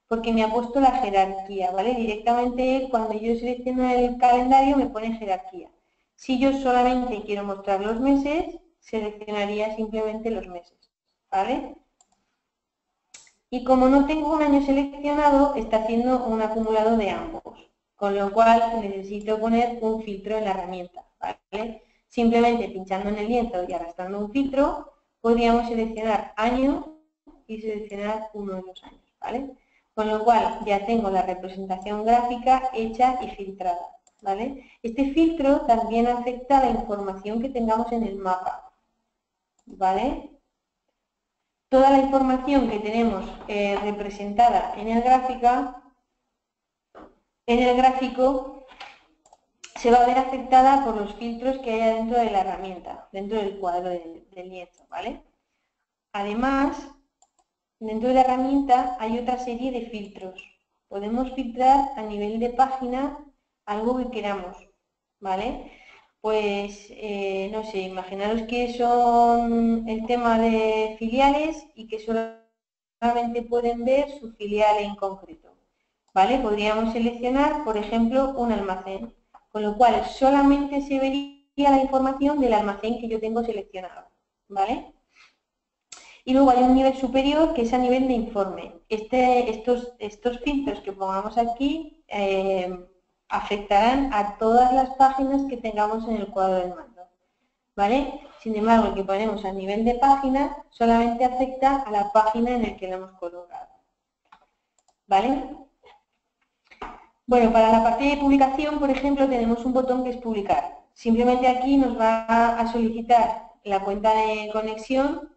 Speaker 1: porque me ha puesto la jerarquía, ¿vale? Directamente cuando yo selecciono el calendario me pone jerarquía. Si yo solamente quiero mostrar los meses, seleccionaría simplemente los meses, ¿vale? Y como no tengo un año seleccionado, está haciendo un acumulado de ambos, con lo cual necesito poner un filtro en la herramienta, ¿vale? Simplemente pinchando en el lienzo y arrastrando un filtro, podríamos seleccionar año y seleccionar uno de los años, ¿vale? Con lo cual ya tengo la representación gráfica hecha y filtrada, ¿vale? Este filtro también afecta a la información que tengamos en el mapa, ¿vale? Toda la información que tenemos representada en el gráfico se va a ver afectada por los filtros que haya dentro de la herramienta, dentro del cuadro del lienzo, ¿vale? Además, dentro de la herramienta hay otra serie de filtros. Podemos filtrar a nivel de página algo que queramos, ¿vale? Pues, no sé, imaginaros que son el tema de filiales y que solamente pueden ver su filial en concreto, ¿vale? Podríamos seleccionar, por ejemplo, un almacén, con lo cual solamente se vería la información del almacén que yo tengo seleccionado, ¿vale? Y luego hay un nivel superior que es a nivel de informe. Estos filtros que pongamos aquí afectarán a todas las páginas que tengamos en el cuadro del mando, ¿vale? Sin embargo, el que ponemos a nivel de página solamente afecta a la página en la que lo hemos colocado, ¿vale? Bueno, para la parte de publicación, por ejemplo, tenemos un botón que es publicar. Simplemente aquí nos va a solicitar la cuenta de conexión,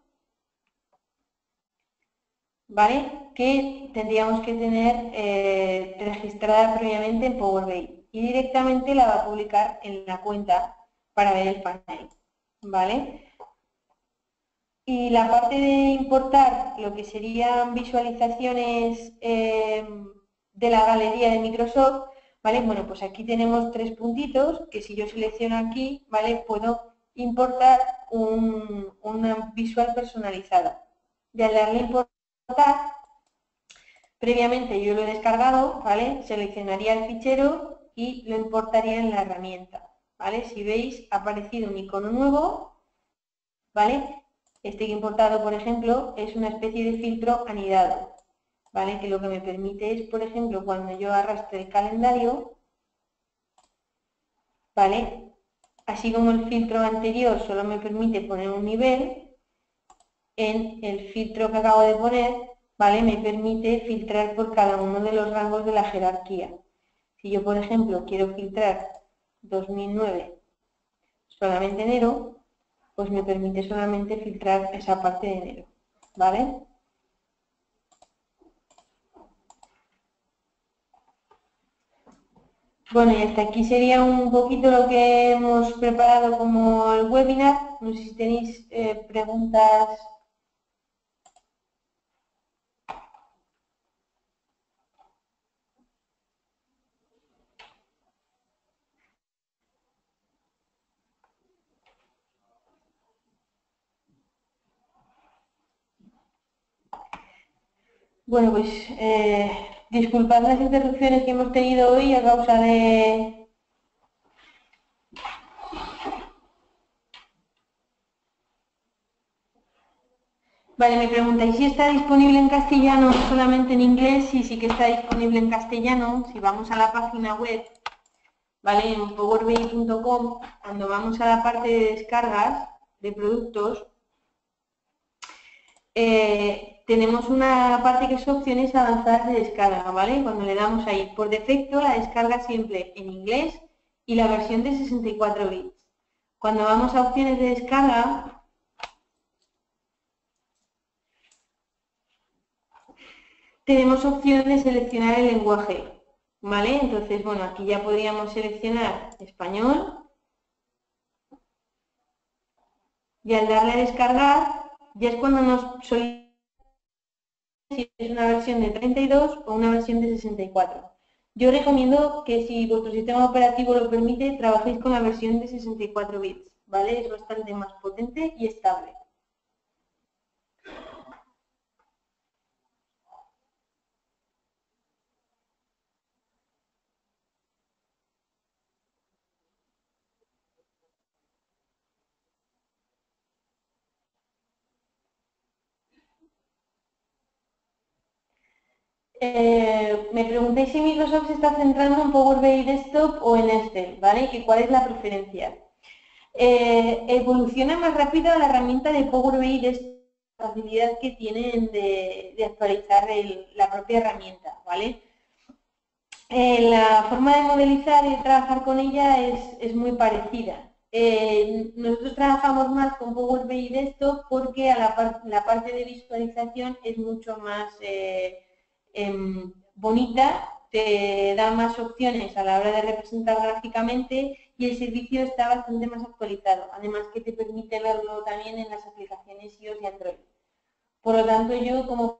Speaker 1: ¿vale? Que tendríamos que tener registrada previamente en Power BI y directamente la va a publicar en la cuenta para ver el panel, ¿vale? Y la parte de importar lo que serían visualizaciones de la galería de Microsoft, ¿vale? Bueno, pues aquí tenemos 3 puntitos que si yo selecciono aquí, ¿vale? Puedo importar una visual personalizada. Y al darle a importar, previamente yo lo he descargado, ¿vale? Seleccionaría el fichero y lo importaría en la herramienta, ¿vale? Si veis, ha aparecido un icono nuevo, ¿vale? Este que he importado, por ejemplo, es una especie de filtro anidado, ¿vale? Que lo que me permite es, por ejemplo, cuando yo arrastre el calendario, ¿vale? Así como el filtro anterior solo me permite poner un nivel, en el filtro que acabo de poner, ¿vale? Me permite filtrar por cada uno de los rangos de la jerarquía. Si yo, por ejemplo, quiero filtrar 2009 solamente enero, pues me permite solamente filtrar esa parte de enero, ¿vale? Bueno, y hasta aquí sería un poquito lo que hemos preparado como el webinar. No sé si tenéis preguntas. Bueno, pues disculpad las interrupciones que hemos tenido hoy a causa de... Vale, me preguntáis si está disponible en castellano o solamente en inglés. Sí, sí que está disponible en castellano. Si vamos a la página web, ¿vale? En powerbi.com, cuando vamos a la parte de descargas de productos, tenemos una parte que es opciones avanzadas de descarga, ¿vale? Cuando le damos ahí, por defecto la descarga siempre en inglés y la versión de 64 bits. Cuando vamos a opciones de descarga, tenemos opción de seleccionar el lenguaje, ¿vale? Entonces, bueno, aquí ya podríamos seleccionar español y al darle a descargar, ya es cuando nos solicita si es una versión de 32 o una versión de 64. Yo recomiendo que si vuestro sistema operativo lo permite, trabajéis con la versión de 64 bits, ¿vale? Es bastante más potente y estable. Me preguntáis si Microsoft se está centrando en Power BI Desktop o en Excel, ¿vale? ¿Que cuál es la preferencia? Evoluciona más rápido la herramienta de Power BI Desktop, la facilidad que tienen de actualizar la propia herramienta, ¿vale? La forma de modelizar y de trabajar con ella es muy parecida. Nosotros trabajamos más con Power BI Desktop porque la parte de visualización es mucho más bonita, te da más opciones a la hora de representar gráficamente y el servicio está bastante más actualizado. Además que te permite verlo también en las aplicaciones iOS y Android. Por lo tanto, yo como...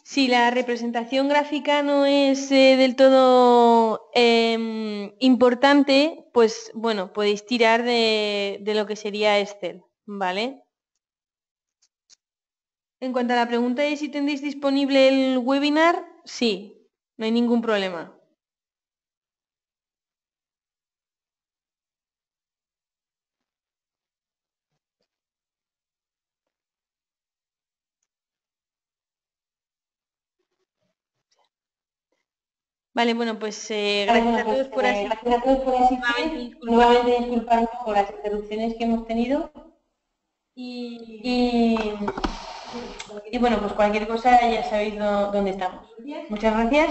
Speaker 1: Si la representación gráfica no es del todo importante, pues bueno, podéis tirar de lo que sería Excel, ¿vale? En cuanto a la pregunta de si tendréis disponible el webinar, sí, no hay ningún problema. Vale, bueno, pues gracias a todos por asistir. Gracias a todos por asistir. Nuevamente disculparnos por las interrupciones que hemos tenido. Y, y bueno, pues cualquier cosa ya sabéis dónde estamos. Muchas gracias.